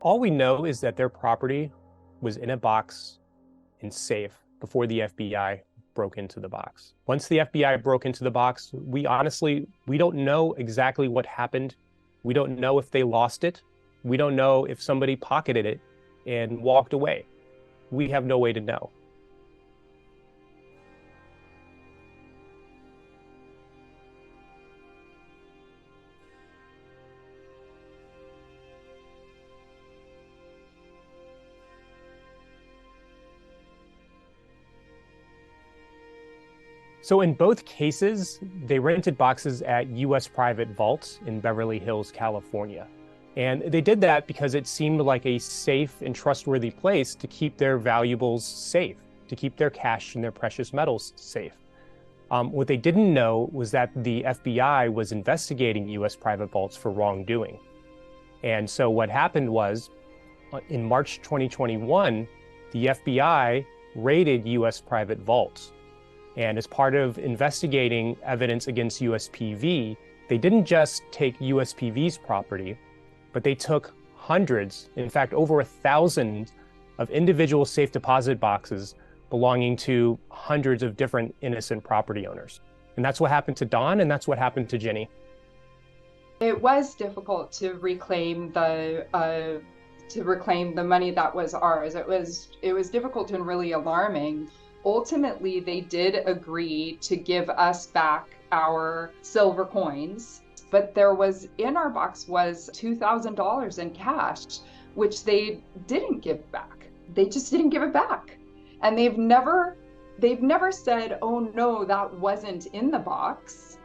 All we know is that their property was in a box and safe before the FBI broke into the box. Once the FBI broke into the box, we don't know exactly what happened. We don't know if they lost it. We don't know if somebody pocketed it and walked away. We have no way to know. So in both cases, they rented boxes at U.S. private vaults in Beverly Hills, California. And they did that because it seemed like a safe and trustworthy place to keep their valuables safe, to keep their cash and their precious metals safe. What they didn't know was that the FBI was investigating U.S. private vaults for wrongdoing. And so what happened was, in March 2021, the FBI raided U.S. private vaults. And as part of investigating evidence against USPV, they didn't just take USPV's property, but they took hundreds, in fact, over 1,000 of individual safe deposit boxes belonging to hundreds of different innocent property owners. And that's what happened to Don, and that's what happened to Ginny. It was difficult to reclaim the money that was ours. It was difficult and really alarming. Ultimately, they did agree to give us back our silver coins, but there was in our box was $2,000 in cash, which they didn't give back. They just didn't give it back. And they've never said, oh no, that wasn't in the box.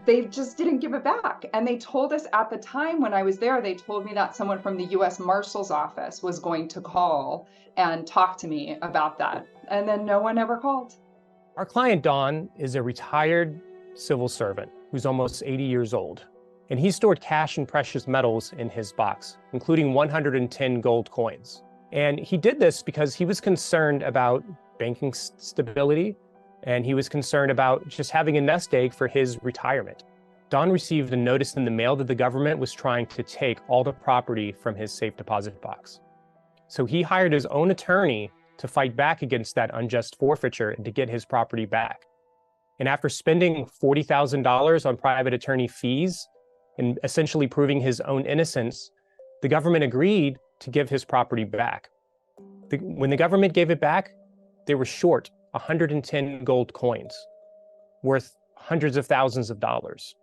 They just didn't give it back. And they told us at the time when I was there, they told me that someone from the US Marshal's office was going to call and talk to me about that. And then no one ever called. Our client, Don, is a retired civil servant who's almost 80 years old. And he stored cash and precious metals in his box, including 110 gold coins. And he did this because he was concerned about banking stability, and he was concerned about just having a nest egg for his retirement. Don received a notice in the mail that the government was trying to take all the property from his safe deposit box. So he hired his own attorney to fight back against that unjust forfeiture and to get his property back. And after spending $40,000 on private attorney fees and essentially proving his own innocence, the government agreed to give his property back. When the government gave it back, they were short 110 gold coins, worth hundreds of thousands of dollars.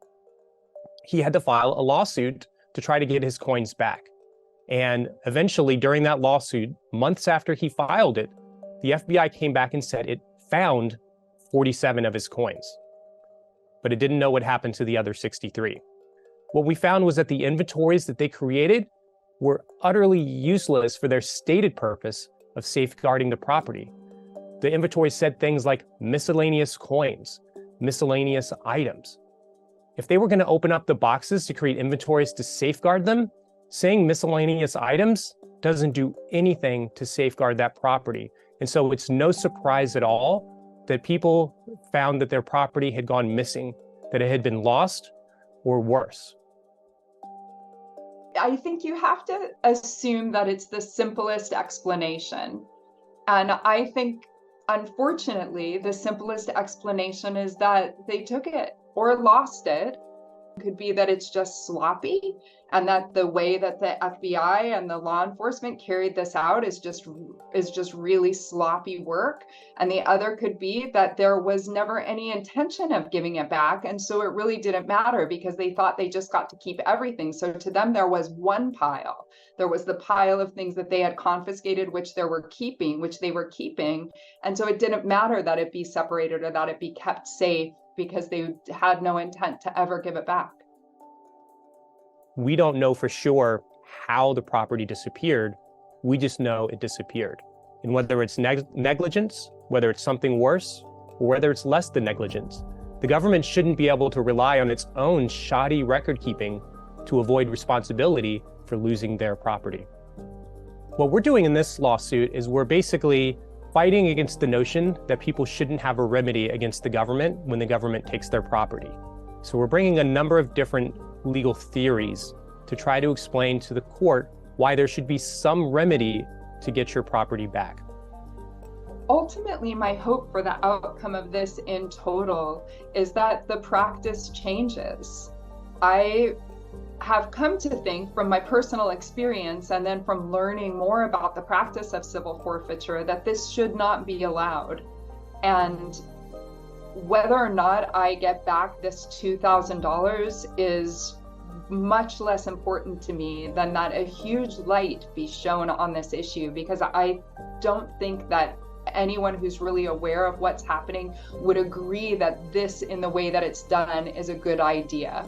He had to file a lawsuit to try to get his coins back. And eventually, during that lawsuit, months after he filed it, the FBI came back and said it found 47 of his coins, but it didn't know what happened to the other 63. What we found was that the inventories that they created were utterly useless for their stated purpose of safeguarding the property. The inventory said things like miscellaneous coins, miscellaneous items. If they were going to open up the boxes to create inventories to safeguard them, saying miscellaneous items doesn't do anything to safeguard that property. And so it's no surprise at all that people found that their property had gone missing, that it had been lost, or worse. I think you have to assume that it's the simplest explanation. And I think, unfortunately, the simplest explanation is that they took it or lost it. It could be that it's just sloppy, and that the way that the FBI and the law enforcement carried this out is just really sloppy work. And the other could be that there was never any intention of giving it back, and so it really didn't matter because they thought they just got to keep everything. So to them, there was one pile. There was the pile of things that they had confiscated, which they were keeping, and so it didn't matter that it be separated or that it be kept safe, because they had no intent to ever give it back. We don't know for sure how the property disappeared. We just know it disappeared. And whether it's negligence, whether it's something worse, or whether it's less than negligence, the government shouldn't be able to rely on its own shoddy record keeping to avoid responsibility for losing their property. What we're doing in this lawsuit is we're basically fighting against the notion that people shouldn't have a remedy against the government when the government takes their property. So we're bringing a number of different legal theories to try to explain to the court why there should be some remedy to get your property back. Ultimately, my hope for the outcome of this in total is that the practice changes. I have come to think from my personal experience and then from learning more about the practice of civil forfeiture that this should not be allowed. And whether or not I get back this $2,000 is much less important to me than that a huge light be shown on this issue, because I don't think that anyone who's really aware of what's happening would agree that this, in the way that it's done, is a good idea.